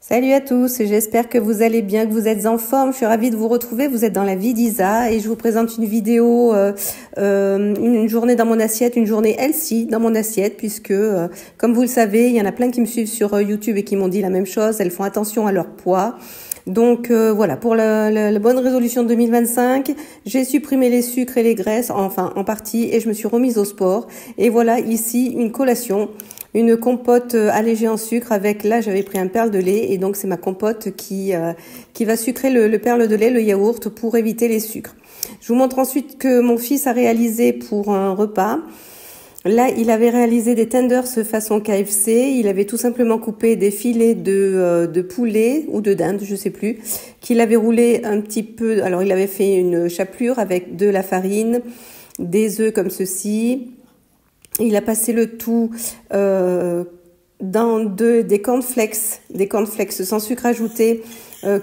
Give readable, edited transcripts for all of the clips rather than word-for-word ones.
Salut à tous, j'espère que vous allez bien, que vous êtes en forme. Je suis ravie de vous retrouver. Vous êtes dans la vie d'Isa et je vous présente une vidéo, une journée dans mon assiette, une journée healthy dans mon assiette, puisque, comme vous le savez, il y en a plein qui me suivent sur YouTube et qui m'ont dit la même chose. Elles font attention à leur poids. Donc voilà, pour la bonne résolution de 2025, j'ai supprimé les sucres et les graisses, enfin en partie, et je me suis remise au sport. Et voilà ici une collation. Une compote allégée en sucre avec, là j'avais pris un perle de lait et donc c'est ma compote qui va sucrer le perle de lait, le yaourt pour éviter les sucres. Je vous montre ensuite que mon fils a réalisé pour un repas. Là, il avait réalisé des tenders façon KFC. Il avait tout simplement coupé des filets de poulet ou de dinde, je sais plus, qu'il avait roulé un petit peu. Alors, il avait fait une chapelure avec de la farine, des œufs comme ceci. Il a passé le tout dans des cornflakes sans sucre ajouté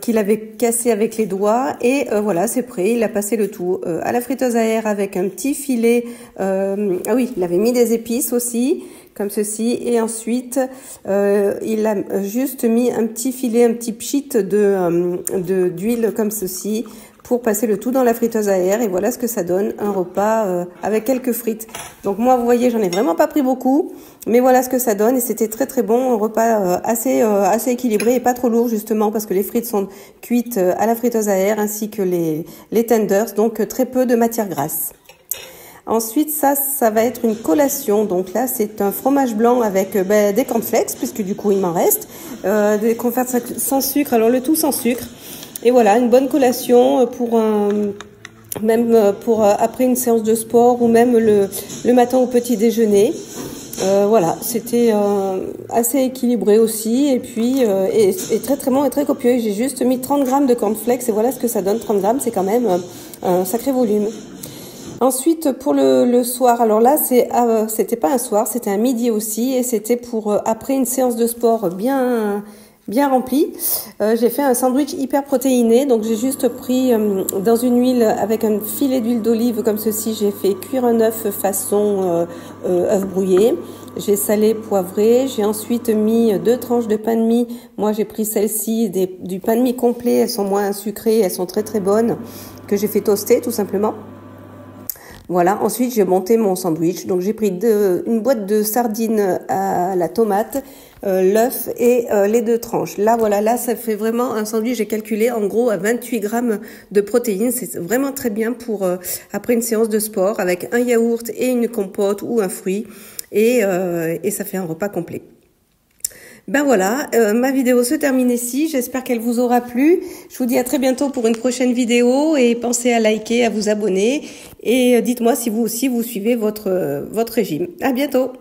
qu'il avait cassé avec les doigts et voilà, c'est prêt. Il a passé le tout à la friteuse à air avec un petit filet. Ah oui, il avait mis des épices aussi comme ceci et ensuite il a juste mis un petit filet, un petit pchit d'huile comme ceci pour passer le tout dans la friteuse à air et voilà ce que ça donne, un repas avec quelques frites. Donc moi, vous voyez, j'en ai vraiment pas pris beaucoup, mais voilà ce que ça donne et c'était très très bon, un repas assez équilibré et pas trop lourd justement parce que les frites sont cuites à la friteuse à air ainsi que les tenders, donc très peu de matière grasse. Ensuite, ça va être une collation. Donc là, c'est un fromage blanc avec des cornflakes, puisque du coup, il m'en reste. Des confitures sans sucre, alors le tout sans sucre. Et voilà, une bonne collation même pour après une séance de sport ou même le matin au petit déjeuner. Voilà, c'était assez équilibré aussi et puis et très très bon et très copieux. J'ai juste mis 30 grammes de cornflakes et voilà ce que ça donne. 30 grammes, c'est quand même un sacré volume. Ensuite, pour le soir, alors là, c'était pas un soir, c'était un midi aussi et c'était pour après une séance de sport bien rempli. J'ai fait un sandwich hyper protéiné, donc j'ai juste pris dans une huile avec un filet d'huile d'olive comme ceci, j'ai fait cuire un œuf façon œuf brouillé. J'ai salé, poivré, j'ai ensuite mis 2 tranches de pain de mie. Moi j'ai pris celle-ci, du pain de mie complet, elles sont moins sucrées, elles sont très très bonnes, que j'ai fait toaster tout simplement. Voilà, ensuite j'ai monté mon sandwich. Donc j'ai pris une boîte de sardines à la tomate, l'œuf et les 2 tranches. Là voilà, là ça fait vraiment un sandwich, j'ai calculé en gros à 28 grammes de protéines. C'est vraiment très bien pour après une séance de sport avec un yaourt et une compote ou un fruit et ça fait un repas complet. Ben voilà, ma vidéo se termine ici. J'espère qu'elle vous aura plu. Je vous dis à très bientôt pour une prochaine vidéo et pensez à liker, à vous abonner et dites-moi si vous aussi vous suivez votre régime. À bientôt.